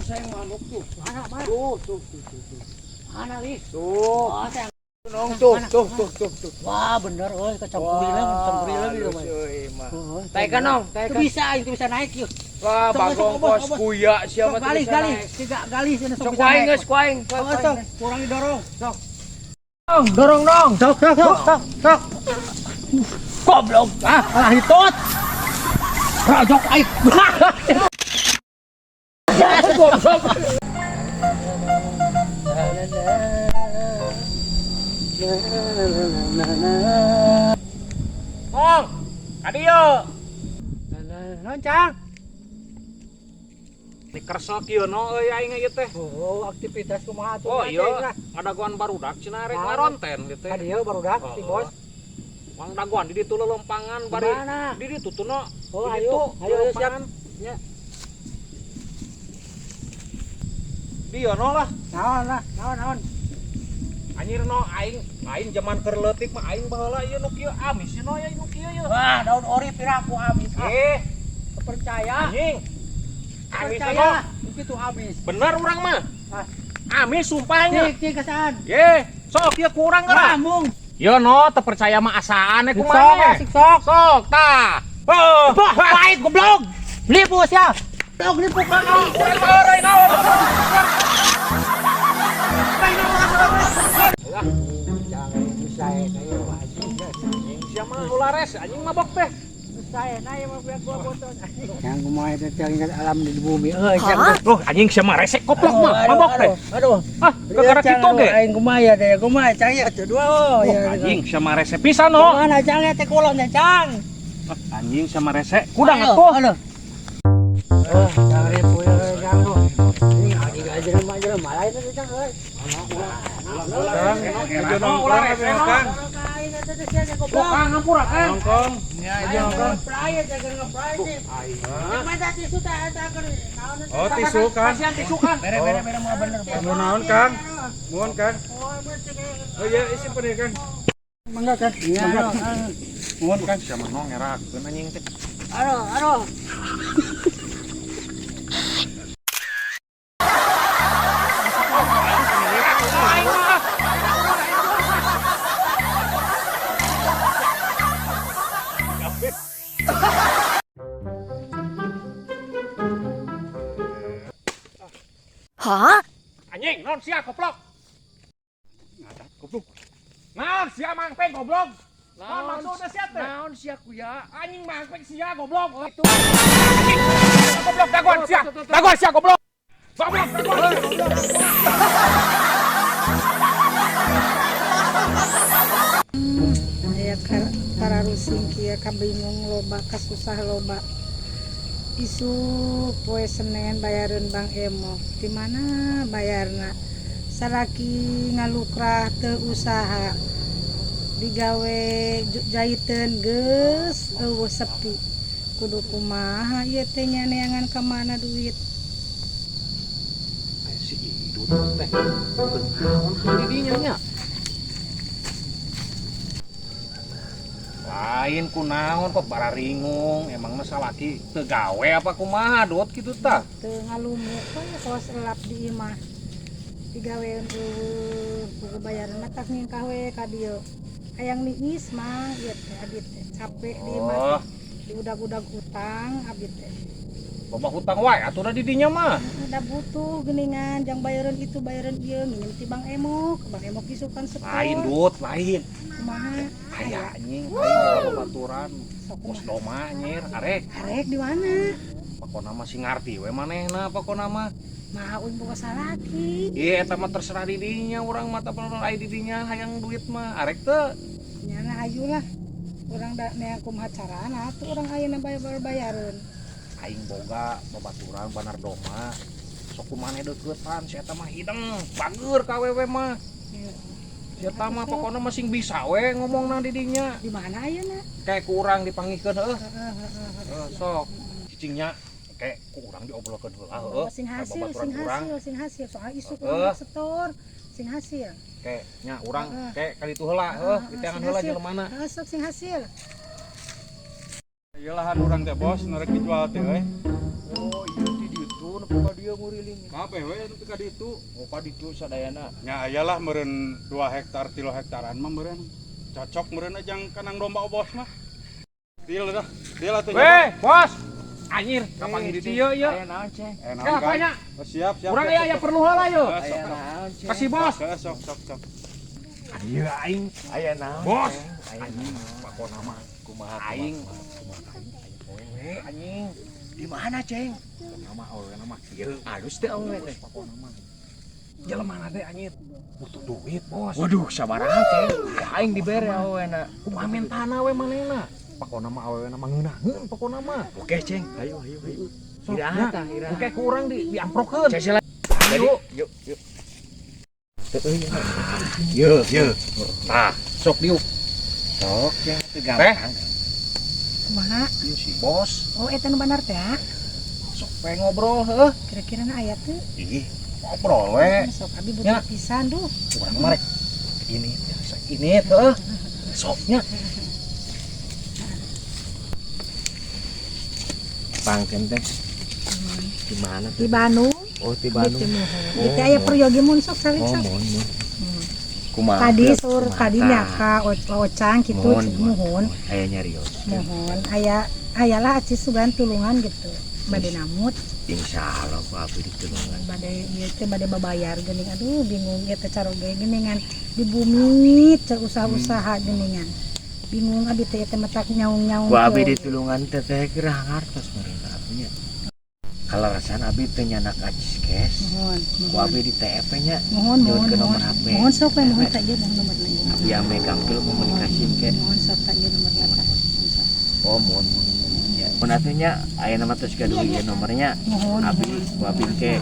saya manuk tuh. Mana, mana? Tuh. Mana, Lis? Tuh. Oh, saya. Tuh. Wah, bener, kecampuri lagi loh, Mas. Taikan nong, Itu bisa naik yuk. Wah, bagong kos kuya siapa tuh Gali, gali sini sok kuaing geus kuaing. Sok, kurang didorong. Sok. Dorong dong. Sok. Goblok. Alah hitot. Rajok aik. Ya, goblok. Mong, adieu. Loncang. Di kerso kieu no euy aing ieu teh. Oh, aktivitas kumaha tuh? Oh iya, ngadaguan barudak cenah rek ngaronten gitu. Ka dieu barudak si Bos. Mang daguan di ditu lelompangan bari. Di ditu tuh no. Oh, ayo siap. Ya. Dia no lah. Naon. Anjir no aing zaman keur leutik mah aing baheula ieu nu kieu amis no ya nu kieu ye. Wah, daun ori piraku amis. Percaya. Anjing. Amis Percaya. Itu amis. Bener urang mah. Amis sumpahnya. Cik kesaan. Ye, sok ieu kurang geura. Ramung. Yo no, teu percaya mah asaan we Sok, kumaha. Sok tah. Baik goblok. Lipus ya. Goblok lipus ka. Jangan saya kayak wajib. Siapa ulares anjing mabok teh. Saya naya mah biar gua boton. Yang kumaha teh ingat alam di bumi. Loh anjing siapa resek koplok mah mabok teh. Aduh. Gara-gara kitu ge. Aing kumaha deh, kumaha caya atuh dua. Anjing siapa resek pisan no. Mana cang teh kulon teh cang. Anjing siapa resek kudang atuh. Cang ribu cang lu. Ini anjing aja malah itu cang euy. Kang ngampura kan. Nongkrong. Ya, aja nongkrong. Oh, tisu kan. Tisu kan. Bere mau bener. Mau naon, Kang? Mohon, Kang. Oh iya, isi penih, Kang. Mangga kan? Iya. Mohon, Kang. Siapa no ngerakeun anjing teh. Aduh. Hah? Anjing, naon sia goblok? Ngadat goblok. Naon sia mangpeng goblok? Naon maksudna sia teh? Naon sia kuya? Anjing mangpeng sia goblok. Itu. Goblok daguan sia. Daguan sia goblok. Goblok daguan. Aya kararusing kieu kabingung loba kasusah loba. Isu poe Senen bayareun Bang Emo. Di mana bayarna? Saraki ngalukrah teu usaha. Digawe jahiteun geus eueuh sepi. Kudu kumaha ieu teh nya neangan ka mana duit? Si Idut teh. Kenaon hal didinya nya? Lain kunaon kok bararingung emang mah salaki teu gawe apa kumaha dot kitu tah. Teu ngalumu we kos elap di imah. Digaweun buku bayaran mah tak ningkah we ka dieu. Hayang niis mah ieu teh abdi teh capek di imah. Diudag-udag utang abdi teh. Loba hutang wae atuh da didinya mah. Ada butuh geningan jang bayaran itu bayaran ieu nginjem ti Bang Emo. Bang Emo kisukan setor. Lain dut, lain. Kumaha? Aya anjing, aya babaturan. Bos doma anjir, arek. Arek di mana? Pokona mah sing ngarti we manehna pokona mah. Mah uing boga salaki. Ieu eta mah terserah didinya urang mah teu perlu aya didinya hayang duit mah. Arek teu. Nyana ayulah. Urang da neang kumaha carana atuh urang ayeuna bayareun. Aing boga babaturan banar doma. Sok kumaneh deuketan si eta mah hideng, bageur ka awewe mah. Si eta mah pokona mah sing bisa we ngomongna didinya. Di mana ayeuna? Kayak kurang dipanggihkeun heuh. Sok cicingnya kayak kurang diobrolkeun heula heuh. Sing hasil soal isu setor. Sing hasil. Kayak nya urang kayak kali itu heula heuh, diteangan heula jelemana. Sok sing hasil. Ieu lahan urang teh bos, narek dijual teh euy. Oh, iya di ditu dia nguriling. Kabeh we teu ka ditu. Oh ka ditu sadayana. Nya ayalah meureun 2 hektar 3 hektaran mah meureun. Cocok meureun ajang kanang domba bos mah. Deal dah. Deal atuh. Weh, bos. Anjir, kapan di dieu ieu? Aya naon, Ceng? Ya, apanya? Oh, siap. Urang aya perlu heula yeuh. Aya naon, Ceng? Kasih bos. Sok. Ieu aing. Aya naon? Bos. Aya Anjing, pakona mah kumaha aing. Wewe anjing. Di mana, Ceng? Nama awewe nama Ieu alus teh awewe teh. pakona mah. Jelema teh anjir butuh duit, bos. Waduh, sabaraha, Ceng? Aing dibere awewena. Kumaha mentana we manehna? Pakona mah awewena mah ngeunaheun pakona mah. Oke, Ceng. Ayo. Sok, Iraha nya. tah, iraha. Oke kurang diamprokeun. Cecela. Ayo. Yuk. Yuk. Tah, sok diuk. Sok ya, teu gampang. Kumaha? Ieu si bos. Oh eta nu bener teh. Sok pe ngobrol heuh. Kira-kira na aya teu? Ih, ngobrol we. Sok abi butuh Ya. pisan duh. Urang mah rek ini biasa ini heuh. Soknya. Pangken teh. Di mana Di tuh? Bandung. Oh, di Di Bandung. Timur. Oh, Di aya peryogi mun sok saling Oh, sok. mohon. Kumaha? Tadi Beb? sur Kumaha tadi tah? nya ka ocang kitu muhun. Aya nyarios. Mohon ayalah aci sugan tulungan gitu. Bade namut, Insyaallah ku abdi ditulungan. bade ieu teh bade babayar geuning. Aduh bingung ieu teh caroge geuningan di bumi teu usaha-usaha geuningan. Bingung abi teh teh matak nyaung-nyaung. Ku abdi teh. ditulungan teh teh gerah ngartos mereka abinya. Kalarasan abdi teh nyanak acis kes. Mohon. Ku abdi di TF nya. Mohon Nyuhun ke nomor mohon. HP. Mohon sok we mohon tak ieu mohon nomor lagi. Abdi ame gampil komunikasi ke. Mohon sok tak ieu nomor lagi. Mohon sok. Oh, mohon. Ya, mun atuh nya aya nama tos gaduh ieu nomornya. Mohon. Abdi ku abdi ke.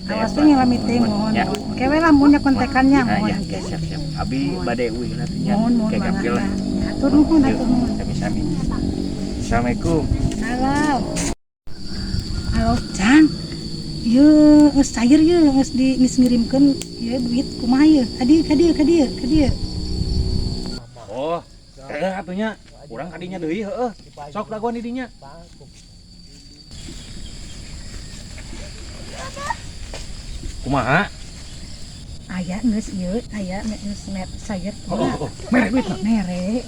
Awas teh ngalami teh mohon. Ya. Kewe lamun nya kontekannya Nah, mohon. ya, siap. Abi bade uih lah tuh nya. Mohon Kayak gampil lah. Atur nuhun Yuk, atur nuhun. sami-sami. Assalamualaikum. Halo. Halo, Cang. Ieu geus cair ieu, geus ngirimkeun ieu duit kumaha ieu? Ka dieu. Oh, atunya urang kadinya deui heueuh. Sok dagoan di dinya. Kumaha? Aya geus ieu, aya geus net cair. Oh, merek duit mah. Mere,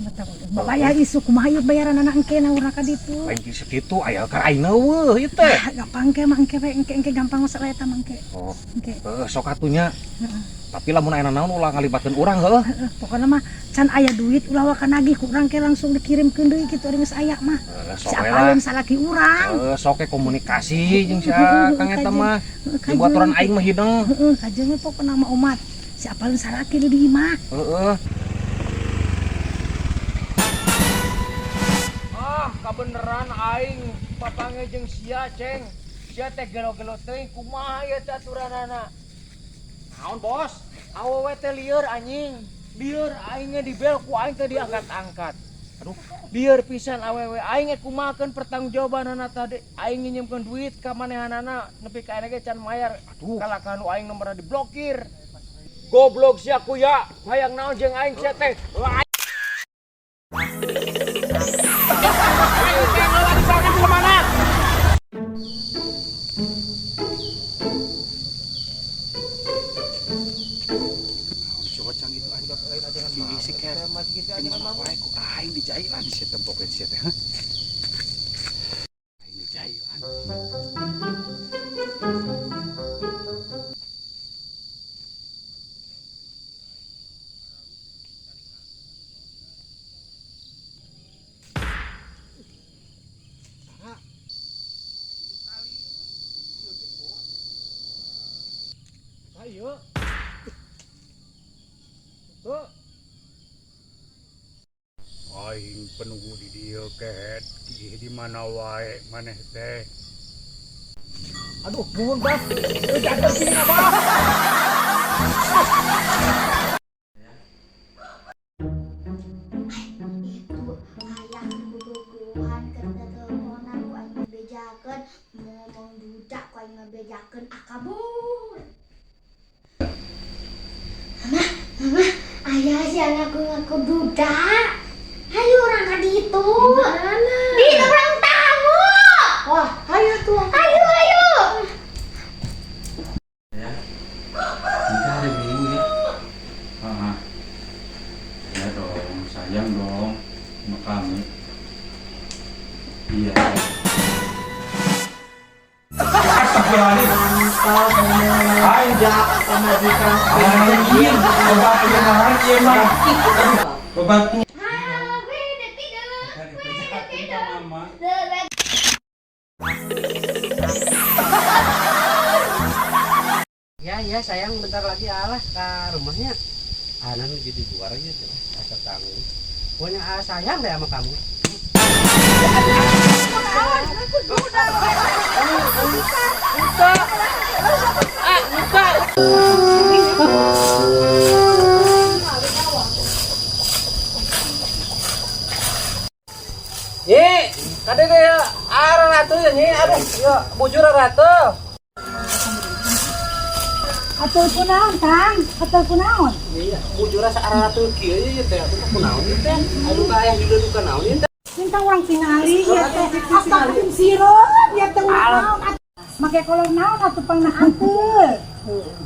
bayar isu kumaha ieu bayaran anak engke na urang ka ditu. Lain kieu sakitu aya ka aing eueuh ieu teh. Gampang ke mah engke we engke gampang masalah eta mah engke. Oh, Engke. sok atunya. Heeh. Tapi lamun aya naon ulah ngalibatkeun urang heueuh. Pokokna mah can aya duit ulah wae nagih ku urang ke langsung dikirimkeun deui kitu ari geus aya mah. Sok we Siapa lah. yang salaki urang? Sok we komunikasi jeung sia Kang eta mah. Jeung baturan aing mah hideng. Heeh, kajeng we pokona mah umat. Siapa yang salaki di dieu mah? Heeh. Ah, kabeneran aing papange jeung sia, Ceng. Sia teh gelo-gelo teuing kumaha ieu teh aturanana? Naon, Bos? Awewe teh lieur anjing. Lieur aingnya dibel ku aing teh diangkat-angkat. Aduh, lieur pisan awewe aing kumahakeun pertanggungjawabanana tadi. Aing nginjemkeun duit ka manehanana nepi ka ayeuna ge can mayar. Aduh, kalakahan aing nomorna diblokir. Goblok sia kuya, hayang naon jeung aing sia teh. Cocang itu aja. Isi ker. Gimana wae ku aing dijai lah di situ pokoknya di situ, ha. Aing dijai lah. Ayo. Tuh. Aing penunggu di dieu ket. Di mana wae maneh teh. Aduh, nuhun, Bang. Jangan sini, Bang. Ayah bobogohan kerja teleponan ku aing ngabejakeun ngomong duda ku aing ngabejakeun akabur. Mama, ayah si anakku ngaku duda. Ayo orang ka ditu. Mana? Di ruang tamu. Wah, ayo tuh. Ayo. Yang dong sama kami. Iya. Ajak sama jika Obat penyembuhan iya mah. Obat mama. Ya sayang bentar lagi alah ke rumahnya. Anan gitu luar aja tuh. Asa kamu. Pokoknya sayang deh sama kamu. Ye, kade deh arah ratu ya nih, aduh, yuk bujur ratu. atur kunaon Kang, atur kunaon. Iya, bujur rasa arah ratu kieu ya teh, atuh kunaon ieu teh? Aduh ka aya juga duka naon ieu teh? Minta orang tingali ya teh, apa tim sireun ya teh naon. Make kolor naon atuh pangna atur.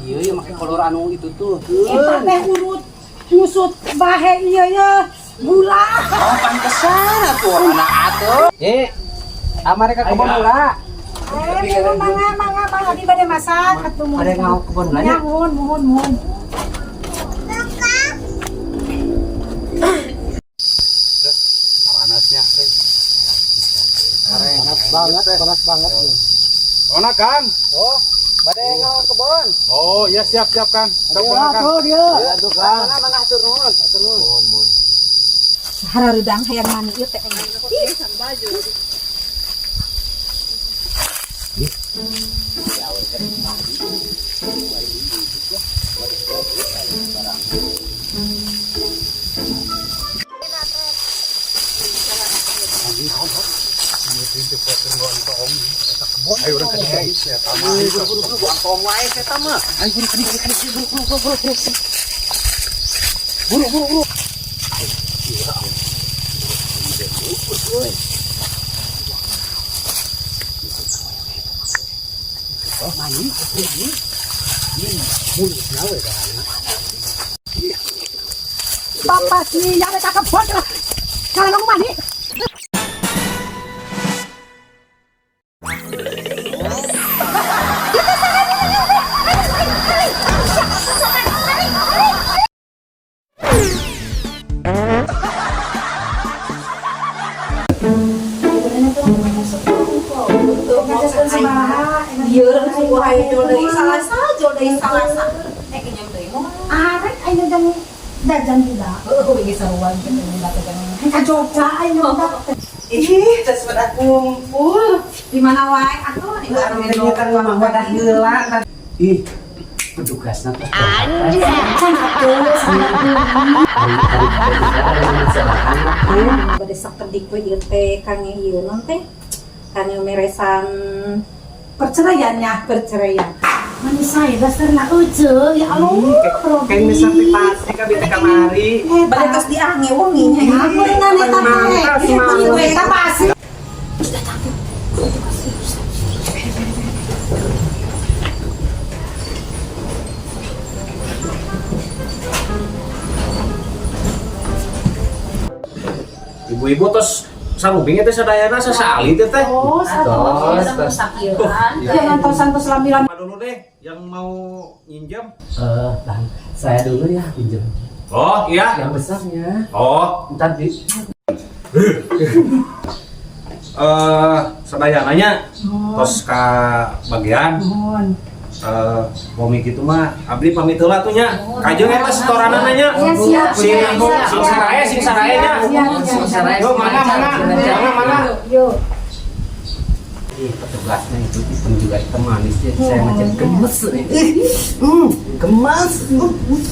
Iya ya make kolor anu itu tuh. Eta teh urut nyusut bahe ieu ya gula. Oh, pantesan atuh anak atuh. Amare ka kebon gula. Mangga di bade masak atuh mun. Ada ngau kebon gula nya? Ya mohon. Panasnya. Panas banget. Ona Kang. Oh, bade ngau kebon. Oh, iya siap Kang. Sok Ya Kang. tuh dia. Aduh Kang. Mana atur nuhun. Hararidang hayang mani ieu teh. Ayo urang ka dikai saya tamah. Tong wae eta mah. Ayo buru. Bapak sih yang cakep banget. Kalau mani. Arek ayo jang dajan juga. Ka Jogja ayo. Ih, tes pada kumpul. Di mana wae atuh di Arenya kan mah wadah heula. Ih, petugasna teh. bade sakedik we ieu teh kang ieu non teh. Kang meresan perceraian. Manusia dasarna euceul ya Allah. Kayak sampai pasti ka bete kamari. Bade tos diange wenginya. Ampun nana teh. Eta pasti. Ibu-ibu tos sarubingnya teh sadayana sasali teh teh. Oh, Tos. jangan tos lambilan. Apa dulu deh yang mau nyinjam? Bang, saya dulu ya pinjam. Oh iya. Yang besarnya. Oh, Ntar di sadayananya tos ka bagian. Mohon. Momi gitu mah abdi pamit heula tuh nya. Kajeng eta setoranana nya. Siap. Sing saraya nya. Yo mana? Yo. petugasnya itu juga hitam manis ya. Saya macam gemes nih. Gemes.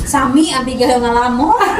Sami abdi gawe ngalamor.